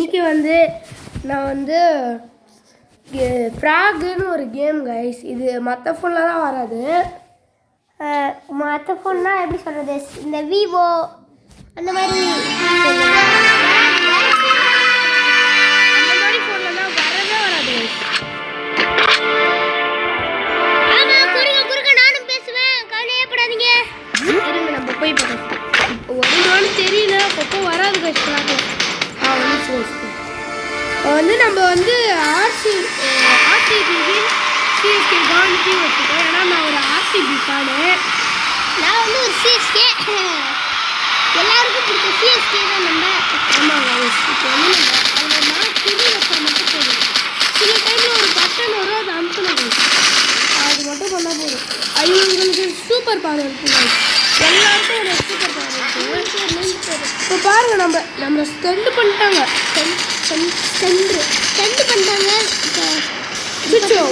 இன்றைக்கி வந்து நான் வந்து ஃப்ராகுன்னு ஒரு கேம் கைஸ். இது மற்ற ஃபோனில் தான் வராது. மற்ற ஃபோன்னா எப்படி சொல்கிறது, இந்த விவோ அந்த மாதிரி ஃபோனில் தான் வரவே வராது. குறுக்க நானும் பேசுவேன், கவலையே படாதீங்க. இருங்க நம்ம போய் பார்க்கலாம். இப்போ வருமானு தெரியல, அப்பப்போ வராது கைஸ். வந்து நம்ம வந்து ஆர்சிபி சிஎஸ்கே கவனிச்சு வச்சுக்கோம். ஏன்னா நான் ஒரு ஆர்சிபி ஃபேனு. நான் வந்து ஒரு சிஎஸ்கே, எல்லாருக்கும் பிடிச்ச சிஎஸ்கே தான் நம்ம. ஆமாங்க. இப்போ வந்து நம்ம அதில் புது வச்சா மட்டும் போதும். சில டைமில் ஒரு பட்டன் வரும், அதை அனுப்பணும். அது மட்டும் பண்ணால் போதும். இவங்களுக்கு சூப்பர் பவர் இருக்குங்க. எல்லாருக்கும் ஒரு சூப்பர் பவர் இருக்குது. இப்போ பாருங்கள், நம்ம ஸ்டெண்ட் பண்ணிட்டாங்க. ஸ்டெண்ட் பண்ணிட்டாங்க.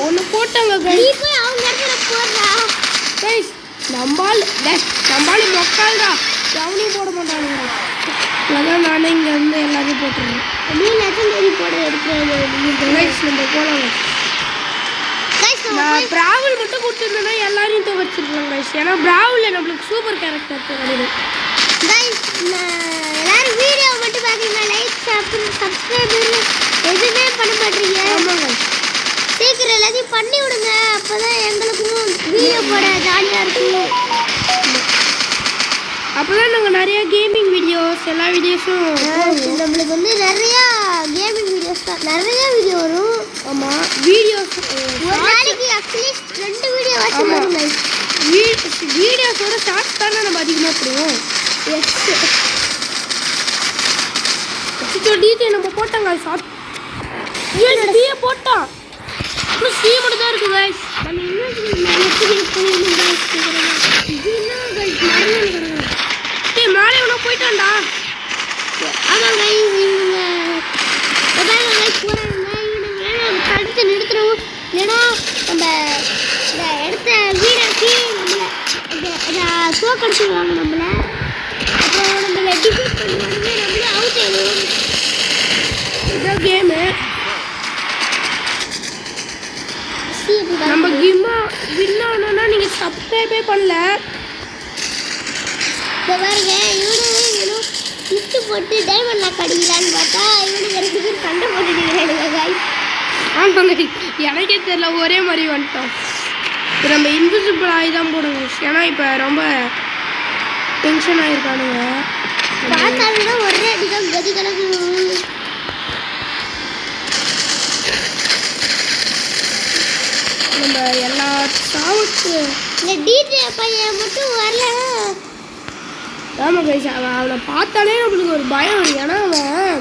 ஒன்று போட்டாங்க போய் அவங்க இடத்துல போடுறா கைஸ். நம்பால் மொக்கால்டா, எவனையும் போட மாட்டானுங்க. அதான் நானே இங்கே வந்து எல்லாத்தையும் போட்டுருவேன். நீ போட எடுக்கிறேன் கைஸ். நம்ம போகலாம். நான் பிராவல் மட்டும் கொடுத்துருந்தேன்னா எல்லாரையும் துவச்சிருக்கலாம் கைஸ். ஏன்னா பிராவலில் நம்மளுக்கு சூப்பர் கேரக்டர் கிடையாது கைஸ். எல்லாரும் வீடியோ மட்டும் பார்த்தீங்கன்னா லைக் சப்ஸ்கிரைப் எதுவுமே பண்ண மாட்டீங்க. ஆமாம் கைஸ். சீக்கிரம் எல்லாத்தையும் பண்ணி விடுங்க, அப்போதான் எங்களுக்கும் வீடியோ போட ஜாலியாக இருக்கும். அப்போதான் நாங்கள் நிறையா கேமிங் வீடியோஸ் எல்லா வீடியோஸும் நம்மளுக்கு வந்து நிறையா கேமிங் வீடியோஸ் தான் நிறைய வீடியோ வரும். ஆமாம், வீடியோஸ் ஒரு நாளைக்கு அட்லீஸ்ட் 2 வீடியோ வச்சு வரும் கைஸ். வீடியோஸோட ஷார்ட்ஸ் தானே நம்ம அதிகமாக போடுவோம். டிஜே நம்ம போட்டாங்க ஷார்ட். டிஏ போட்டான். அப்புறம் சி மட்டும் தான் இருக்குது கைஸ். நம்ம இன்னும் மேலே எவ்வளோ போயிட்டான்டா. ஆமாம் கைஸ். இவங்க தடுத்து நிறுத்துறோம். இல்லைன்னா நம்ம இந்த இடத்த வீடாக்கி நம்மளை தோக்கடிச்சிடுவாங்க நம்மளை. அப்புறம் நம்மளை டிஃபீட் பண்ணுவாங்க, நம்மளே அவுட் ஆகிடுவோம். இதான் கேமு. நம்ம கேம்மா வின் ஆனோன்னா நீங்கள் சப்ஸ்கிரைபே பண்ணல. இப்போ பாருங்க, இவனும் மிஸ்ட்டு போட்டு டைமண்ட் லாக் அடிக்கலான்னு பார்த்தா இவனுக்கு 2 பேர் சண்டை போட்டுட்டு கைஸ். ஆமாங்க, எனக்கே தெரியல, ஒரே மாதிரி வந்துட்டோம். இப்போ நம்ம இன்விசிபிள் ஆகி தான் போடுவோம். ஏன்னா இப்போ ரொம்ப டென்ஷன் ஆகிருக்கானுங்க. பார்த்தாலும்னா ஒரே அடிதான் கதி கணக்கு. நம்ம எல்லா சாவுக்கு இந்த டிஜே பையன் மட்டும் வரல. ஆமாம் கைஸ், அவனை பார்த்தாலே நம்மளுக்கு ஒரு பயம் வரும். ஏன்னா அவன்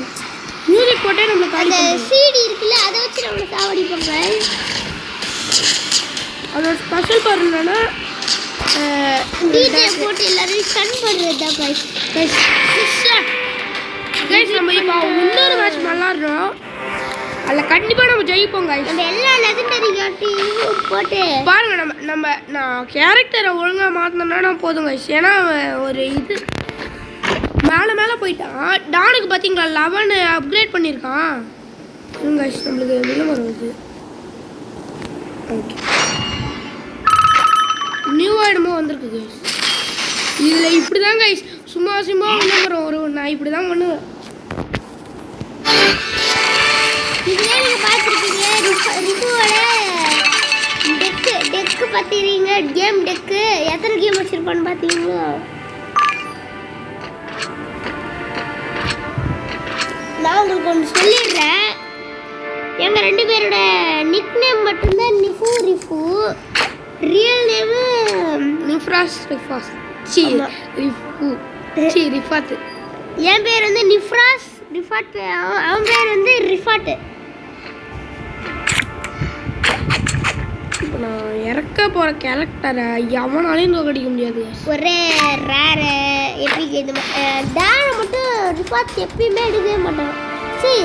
மியூசிக் போட்டே நம்மளுக்கு அந்த சிடி இருக்குல்ல, அதை வச்சு நம்மளை சாவடிப்பாங்க. அதோட ஸ்பெஷல் பவர் என்னன்னா டிஜே போட்டு எல்லாரையும் ஸ்டன் பண்ணுறது தான் கைஸ். கைஸ் நம்ம இப்போ இன்னொரு மேட்ச் விளாட்றோம். அதில் கண்டிப்பாக நம்ம ஜெயிப்போம் கைஸ். நம்ம எல்லா லெஜெண்டரி காட்டியும் போட்டு பாருங்க, நான் கேரக்டரை ஒழுங்காக மாற்றினோம்னா போதும் கைஸ். ஏன்னா ஒரு இது மேலே போயிட்டான். டானுக்கு பார்த்தீங்களா 11 அப்கிரேட் பண்ணியிருக்கான் கைஸ். நம்மளுக்கு விளம்பரம் வருது. ஓகே, நியூ ஐடமோ வந்திருக்கு கைஸ். இதில் இப்படி தான் கைஸ் சும்மா விளம்பரம் வரும். நான் இப்படி தான் பண்ணுவேன். இதுவே நீங்கள் பார்த்துருக்கீங்க ரிஃபுவோட டெக்கு பார்த்துக்கிறீங்க. கேம் டெக்கு எத்தனை கேம் வச்சுருப்பான்னு பார்த்தீங்களா? நான் உங்களுக்கு ஒன்று சொல்லிடுறேன். எங்கள் 2 பேரோட நிக் நேம் மட்டும்தான் ரிஃபு. Real name Rifat. என் பேர் வந்து ரிஃபாட். அவன் பேர் வந்து ரிஃபாட்டு. இப்போ நான் இறக்க போகிற கேரக்டரை எவனாலையும் தோக்கடிக்க முடியாது. ஒரே ரேரு எப்படி இந்த டேரை மட்டும் ரிஃபாட் எப்பயுமே எடுக்கவே மாட்டான். சரி,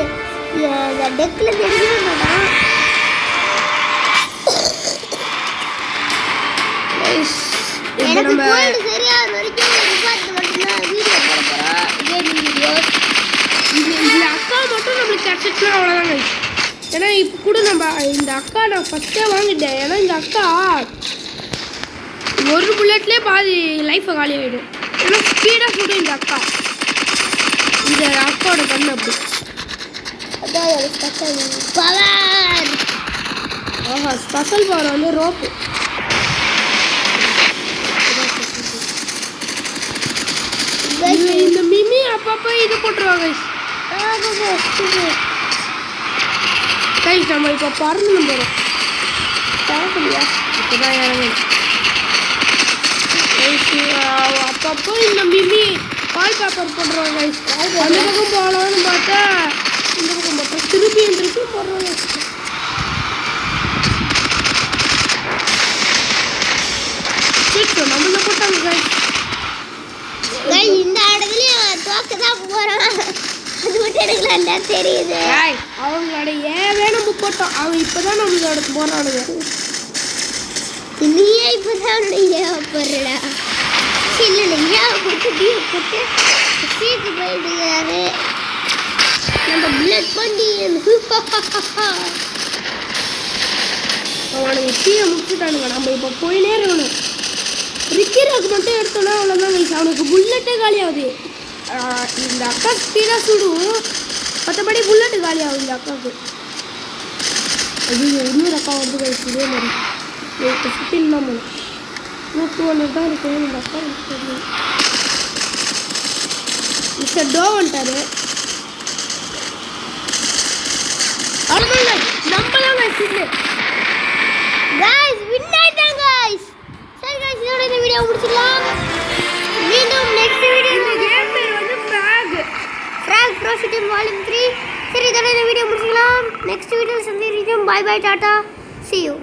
இந்த டெக்கில் எடுக்கவே மாட்டான். எனக்கு கோல்டு சரியாக வரைக்கும் ரிஃபாட் மட்டும்தான் வீடியோ போட போகிறோம். Gaming videos. இதில் அக்கா மட்டும் நம்மளுக்கு இப்போ கூட நம்ம இந்த அக்கா நான் ஃபஸ்ட்டே வாங்கிட்டேன். ஏன்னா இந்த அக்கா ஒரு புல்லட்லேயே பாதி லைஃப்பை காலி ஆகிடும். ஏன்னா ஸ்பீடாக சுடும் இந்த அக்கா. இந்த அக்காவோட கண் அப்படி. அதான் ஸ்பெஷல் பவர். ஆஹா, ஸ்பெஷல் பவர் வந்து ரோப்பு. இந்த மிமி அப்பப்போ இது போட்டுருவாங்க. கைஸ் நம்ம இப்போ பறந்து போகிறோம். பரவாயில்லையா? இப்போதான் இறங்கணும். அப்பப்போ இந்த மிமி பால் பேப்பர் போட்டுருவாங்க. அந்த பக்கம் போகலான்னு பார்த்தா இந்த பக்கம் பார்த்தா திருப்பி போடுறாங்க. நம்மள போட்டாங்க கைஸ். இந்த இடத்துலயும் தோக்க தான் போறான். அது மட்டும் எனக்கு நல்லா தெரியுது. அவங்களோட ஏவே நம்ம போட்டோம். அவன் இப்பதான் நம்மளோட போறானுங்க. நீயே இப்பதான் ஏவப்படுறா. இல்லை ஏவப்பட்டு போட்டு சீட்டு போயிடுறாரு. நம்ம பிளட் பண்ணி அவனுக்கு கீழே முடிச்சுட்டானுங்க. நம்ம இப்போ போயினே இருக்கணும். ரிக்கிராக்கு மட்டும் எடுத்தோன்னா அவ்வளோதான் கைஸ். அவனுக்கு புல்லட்டே காலியாகுது. இந்த அக்கா ஸ்பீடாக சுடும், மற்றபடி புல்லட்டு காலியாகும் இந்த அக்காவுக்கு. அது இன்னொரு அக்கா வந்து கைஸ் இதே மாதிரி இப்போ 15 தான் போகணும். இன்னும் 200 தான் இருக்குது. இந்த அக்கா மிஸ்டர் டோ வந்துட்டாரு. அவ்வளோதான் நம்ம தான் கைஸ் இல்லை. गाइस विन ஆயிட்டாங்க गाइस. சரி गाइस இதோட இந்த வீடியோ முடிச்சிடலாம். மீண்டும் நெக்ஸ்ட் வீடியோ. இந்த கேம் பேர் வந்து ஃப்ராக் ப்ரோ ஷூட்டிங் வால்யூம் 3. சரி இதோட இந்த வீடியோ முடிச்சிடலாம். நெக்ஸ்ட் வீடியோல சந்திக்கிறோம். Bye bye tata. see you.